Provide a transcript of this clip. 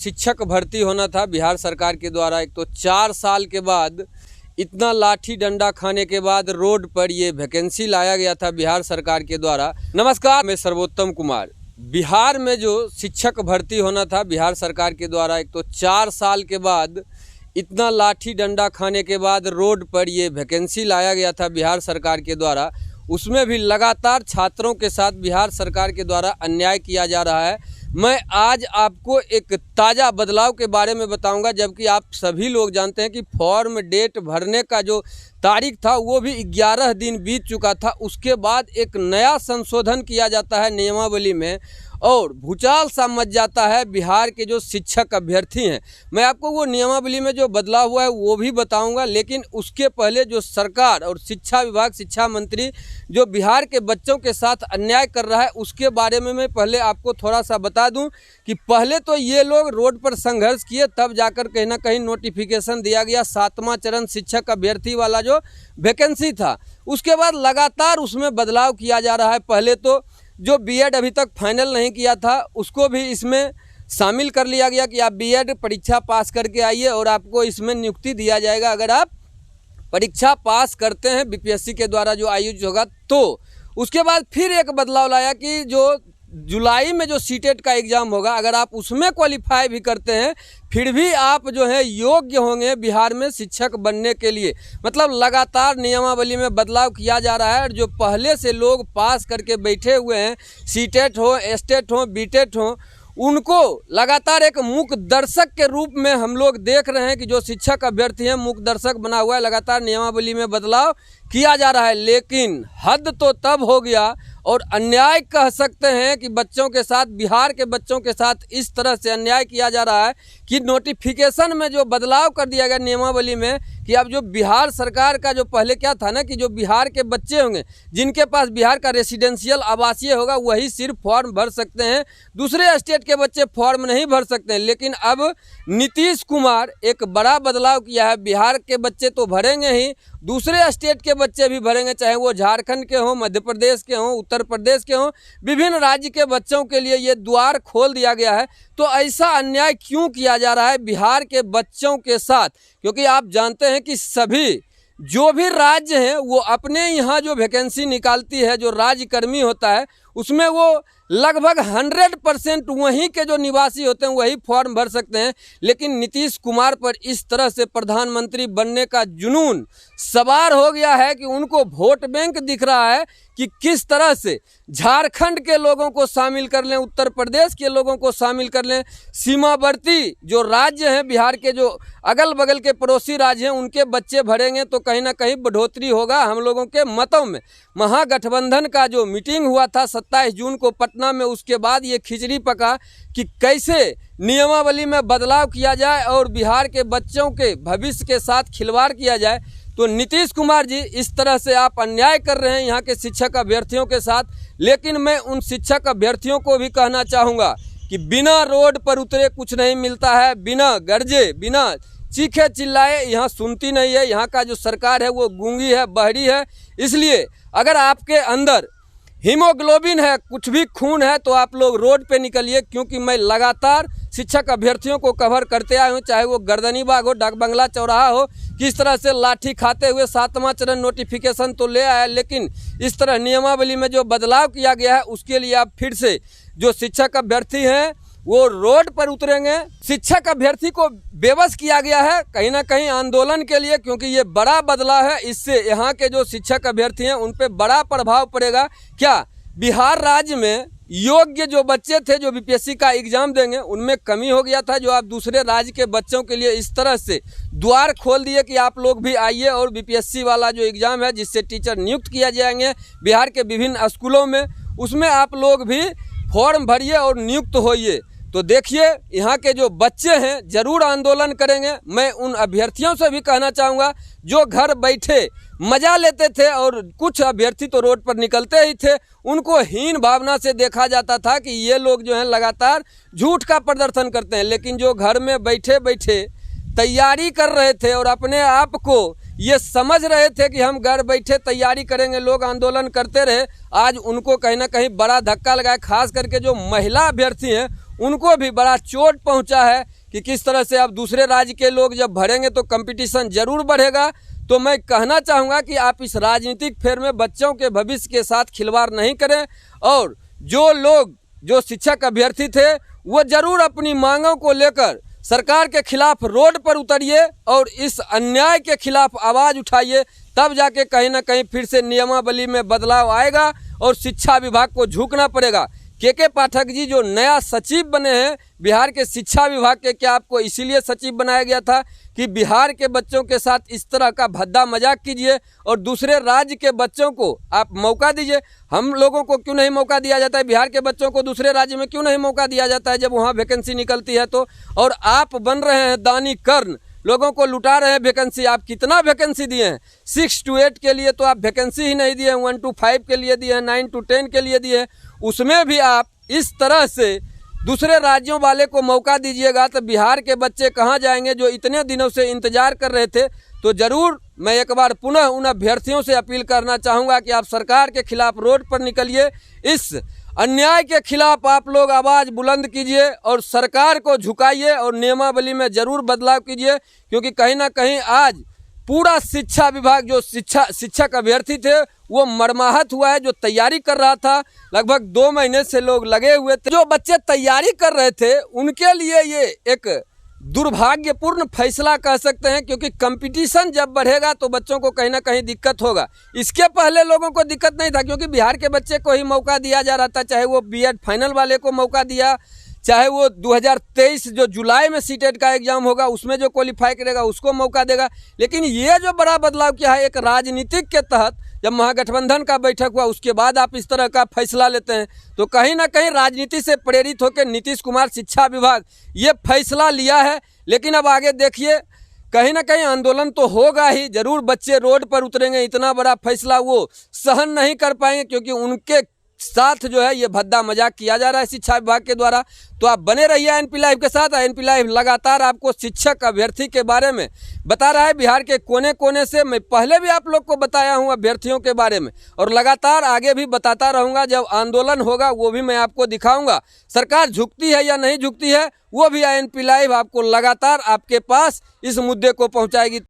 शिक्षक भर्ती होना था बिहार सरकार के द्वारा, एक तो 4 साल के बाद इतना लाठी डंडा खाने के बाद रोड पर ये वैकेंसी लाया गया था बिहार सरकार के द्वारा। नमस्कार, मैं सर्वोत्तम कुमार। बिहार में जो शिक्षक भर्ती होना था बिहार सरकार के द्वारा, एक तो 4 साल के बाद इतना लाठी डंडा खाने के बाद रोड पर ये वैकेंसी लाया गया था बिहार सरकार के द्वारा, उसमें भी लगातार छात्रों के साथ बिहार सरकार के द्वारा अन्याय किया जा रहा है। मैं आज आपको एक ताज़ा बदलाव के बारे में बताऊंगा, जबकि आप सभी लोग जानते हैं कि फॉर्म डेट भरने का जो तारीख था वो भी 11 दिन बीत चुका था। उसके बाद एक नया संशोधन किया जाता है नियमावली में और भूचाल सा मच जाता है बिहार के जो शिक्षक अभ्यर्थी हैं। मैं आपको वो नियमावली में जो बदलाव हुआ है वो भी बताऊंगा, लेकिन उसके पहले जो सरकार और शिक्षा विभाग, शिक्षा मंत्री जो बिहार के बच्चों के साथ अन्याय कर रहा है उसके बारे में मैं पहले आपको थोड़ा सा बता दूं कि पहले तो ये लोग रोड पर संघर्ष किए, तब जाकर कहीं ना कहीं नोटिफिकेशन दिया गया 7वां चरण शिक्षक अभ्यर्थी वाला जो वैकेंसी था। उसके बाद लगातार उसमें बदलाव किया जा रहा है। पहले तो जो बीएड अभी तक फाइनल नहीं किया था उसको भी इसमें शामिल कर लिया गया कि आप बीएड परीक्षा पास करके आइए और आपको इसमें नियुक्ति दिया जाएगा अगर आप परीक्षा पास करते हैं बीपीएससी के द्वारा जो आयोजित होगा। तो उसके बाद फिर एक बदलाव लाया कि जो जुलाई में जो सीटेट का एग्ज़ाम होगा, अगर आप उसमें क्वालिफाई भी करते हैं फिर भी आप जो है योग्य होंगे बिहार में शिक्षक बनने के लिए। मतलब लगातार नियमावली में बदलाव किया जा रहा है और जो पहले से लोग पास करके बैठे हुए हैं, सीटेट हो, एस्टेट हो, बीटेट हो, उनको लगातार एक मूक दर्शक के रूप में हम लोग देख रहे हैं कि जो शिक्षक अभ्यर्थी हैं मूक दर्शक बना हुआ है। लगातार नियमावली में बदलाव किया जा रहा है, लेकिन हद तो तब हो गया और अन्याय कह सकते हैं कि बच्चों के साथ, बिहार के बच्चों के साथ इस तरह से अन्याय किया जा रहा है कि नोटिफिकेशन में जो बदलाव कर दिया गया नियमावली में कि अब जो बिहार सरकार का जो पहले क्या था ना कि जो बिहार के बच्चे होंगे जिनके पास बिहार का रेसिडेंशियल आवासीय होगा वही सिर्फ फॉर्म भर सकते हैं, दूसरे स्टेट के बच्चे फॉर्म नहीं भर सकते हैं। लेकिन अब नीतीश कुमार एक बड़ा बदलाव किया है, बिहार के बच्चे तो भरेंगे ही, दूसरे स्टेट के बच्चे भी भरेंगे, चाहे वो झारखंड के हों, मध्य प्रदेश के हों, उत्तर प्रदेश के हों, विभिन्न राज्य के बच्चों के लिए ये द्वार खोल दिया गया है। तो ऐसा अन्याय क्यों किया जा रहा है बिहार के बच्चों के साथ? क्योंकि आप जानते हैं कि सभी जो भी राज्य हैं वो अपने यहाँ जो वैकेंसी निकालती है, जो राज्यकर्मी होता है उसमें वो लगभग 100% वहीं के जो निवासी होते हैं वही फॉर्म भर सकते हैं। लेकिन नीतीश कुमार पर इस तरह से प्रधानमंत्री बनने का जुनून सवार हो गया है कि उनको वोट बैंक दिख रहा है कि किस तरह से झारखंड के लोगों को शामिल कर लें, उत्तर प्रदेश के लोगों को शामिल कर लें, सीमावर्ती जो राज्य हैं बिहार के, जो अगल बगल के पड़ोसी राज्य हैं उनके बच्चे भरेंगे तो कहीं ना कहीं बढ़ोतरी होगा हम लोगों के मतों में। महागठबंधन का जो मीटिंग हुआ था 27 जून को पटना में, उसके बाद ये खिचड़ी पका कि कैसे नियमावली में बदलाव किया जाए और बिहार के बच्चों के भविष्य के साथ खिलवाड़ किया जाए। तो नीतीश कुमार जी इस तरह से आप अन्याय कर रहे हैं यहाँ के शिक्षक अभ्यर्थियों के साथ। लेकिन मैं उन शिक्षक अभ्यर्थियों को भी कहना चाहूँगा कि बिना रोड पर उतरे कुछ नहीं मिलता है, बिना गरजे, बिना चीखे चिल्लाए यहाँ सुनती नहीं है। यहाँ का जो सरकार है वो गूंगी है, बहरी है। इसलिए अगर आपके अंदर हीमोग्लोबिन है, कुछ भी खून है, तो आप लोग रोड पे निकलिए, क्योंकि मैं लगातार शिक्षक अभ्यर्थियों को कवर करते आया हूँ, चाहे वो गर्दनी बाग हो, डाक बंगला चौराहा हो, किस तरह से लाठी खाते हुए 7वां चरण नोटिफिकेशन तो ले आया, लेकिन इस तरह नियमावली में जो बदलाव किया गया है उसके लिए आप फिर से जो शिक्षक अभ्यर्थी हैं वो रोड पर उतरेंगे। शिक्षक अभ्यर्थी को बेबस किया गया है कहीं ना कहीं आंदोलन के लिए, क्योंकि ये बड़ा बदलाव है। इससे यहाँ के जो शिक्षक अभ्यर्थी हैं उन पे बड़ा प्रभाव पड़ेगा। क्या बिहार राज्य में योग्य जो बच्चे थे जो बीपीएससी का एग्जाम देंगे उनमें कमी हो गया था, जो आप दूसरे राज्य के बच्चों के लिए इस तरह से द्वार खोल दिए कि आप लोग भी आइए और बीपीएससी वाला जो एग्ज़ाम है जिससे टीचर नियुक्त किया जाएंगे बिहार के विभिन्न स्कूलों में, उसमें आप लोग भी फॉर्म भरिए और नियुक्त होइए। तो देखिए यहाँ के जो बच्चे हैं ज़रूर आंदोलन करेंगे। मैं उन अभ्यर्थियों से भी कहना चाहूँगा जो घर बैठे मजा लेते थे, और कुछ अभ्यर्थी तो रोड पर निकलते ही थे, उनको हीन भावना से देखा जाता था कि ये लोग जो हैं लगातार झूठ का प्रदर्शन करते हैं। लेकिन जो घर में बैठे बैठे तैयारी कर रहे थे और अपने आप को ये समझ रहे थे कि हम घर बैठे तैयारी करेंगे, लोग आंदोलन करते रहे, आज उनको कहीं ना कहीं बड़ा धक्का लगा है। खास करके जो महिला अभ्यर्थी हैं उनको भी बड़ा चोट पहुंचा है कि किस तरह से अब दूसरे राज्य के लोग जब भरेंगे तो कंपटीशन जरूर बढ़ेगा। तो मैं कहना चाहूँगा कि आप इस राजनीतिक फेर में बच्चों के भविष्य के साथ खिलवाड़ नहीं करें, और जो शिक्षक अभ्यर्थी थे वो जरूर अपनी मांगों को लेकर सरकार के खिलाफ रोड पर उतरिए और इस अन्याय के खिलाफ आवाज़ उठाइए। तब जाके कहीं ना कहीं फिर से नियमावली में बदलाव आएगा और शिक्षा विभाग को झुकना पड़ेगा। के पाठक जी जो नया सचिव बने हैं बिहार के शिक्षा विभाग के, क्या आपको इसीलिए सचिव बनाया गया था कि बिहार के बच्चों के साथ इस तरह का भद्दा मजाक कीजिए और दूसरे राज्य के बच्चों को आप मौका दीजिए? हम लोगों को क्यों नहीं मौका दिया जाता है? बिहार के बच्चों को दूसरे राज्य में क्यों नहीं मौका दिया जाता है जब वहाँ वैकेंसी निकलती है तो? और आप बन रहे हैं दानी कर्ण, लोगों को लुटा रहे हैं वैकेंसी। आप कितना वैकेंसी दिए हैं? 6 to 8 के लिए तो आप वैकेंसी ही नहीं दिए, 1 to 5 के लिए दिए, 9 to 10 के लिए दिए। उसमें भी आप इस तरह से दूसरे राज्यों वाले को मौका दीजिएगा तो बिहार के बच्चे कहाँ जाएंगे जो इतने दिनों से इंतजार कर रहे थे? तो ज़रूर मैं एक बार पुनः उन अभ्यर्थियों से अपील करना चाहूँगा कि आप सरकार के खिलाफ रोड पर निकलिए, इस अन्याय के खिलाफ आप लोग आवाज़ बुलंद कीजिए और सरकार को झुकाइए और नियमावली में ज़रूर बदलाव कीजिए, क्योंकि कहीं ना कहीं आज पूरा शिक्षा विभाग जो शिक्षक अभ्यर्थी थे वो मर्माहत हुआ है। जो तैयारी कर रहा था लगभग 2 महीने से लोग लगे हुए थे, जो बच्चे तैयारी कर रहे थे उनके लिए ये एक दुर्भाग्यपूर्ण फैसला कह सकते हैं, क्योंकि कंपटीशन जब बढ़ेगा तो बच्चों को कहीं ना कहीं दिक्कत होगा। इसके पहले लोगों को दिक्कत नहीं था क्योंकि बिहार के बच्चे को ही मौका दिया जा रहा था, चाहे वो बीएड फाइनल वाले को मौका दिया, चाहे वो 2023 जो जुलाई में सीटेट का एग्जाम होगा उसमें जो क्वालिफाई करेगा उसको मौका देगा। लेकिन ये जो बड़ा बदलाव किया है एक राजनीतिक के तहत, जब महागठबंधन का बैठक हुआ उसके बाद आप इस तरह का फैसला लेते हैं, तो कहीं ना कहीं राजनीति से प्रेरित होकर नीतीश कुमार शिक्षा विभाग ये फैसला लिया है। लेकिन अब आगे देखिए, कहीं ना कहीं आंदोलन तो होगा ही, जरूर बच्चे रोड पर उतरेंगे। इतना बड़ा फैसला वो सहन नहीं कर पाएंगे क्योंकि उनके साथ जो है ये भद्दा मजाक किया जा रहा है शिक्षा विभाग के द्वारा। तो आप बने रहिए एनपी लाइव के साथ। एनपी लाइव लगातार आपको शिक्षक अभ्यर्थी के बारे में बता रहा है बिहार के कोने कोने से। मैं पहले भी आप लोग को बताया हूँ अभ्यर्थियों के बारे में और लगातार आगे भी बताता रहूँगा। जब आंदोलन होगा वो भी मैं आपको दिखाऊंगा। सरकार झुकती है या नहीं झुकती है वो भी एनपी लाइव आपको लगातार आपके पास इस मुद्दे को पहुँचाएगी।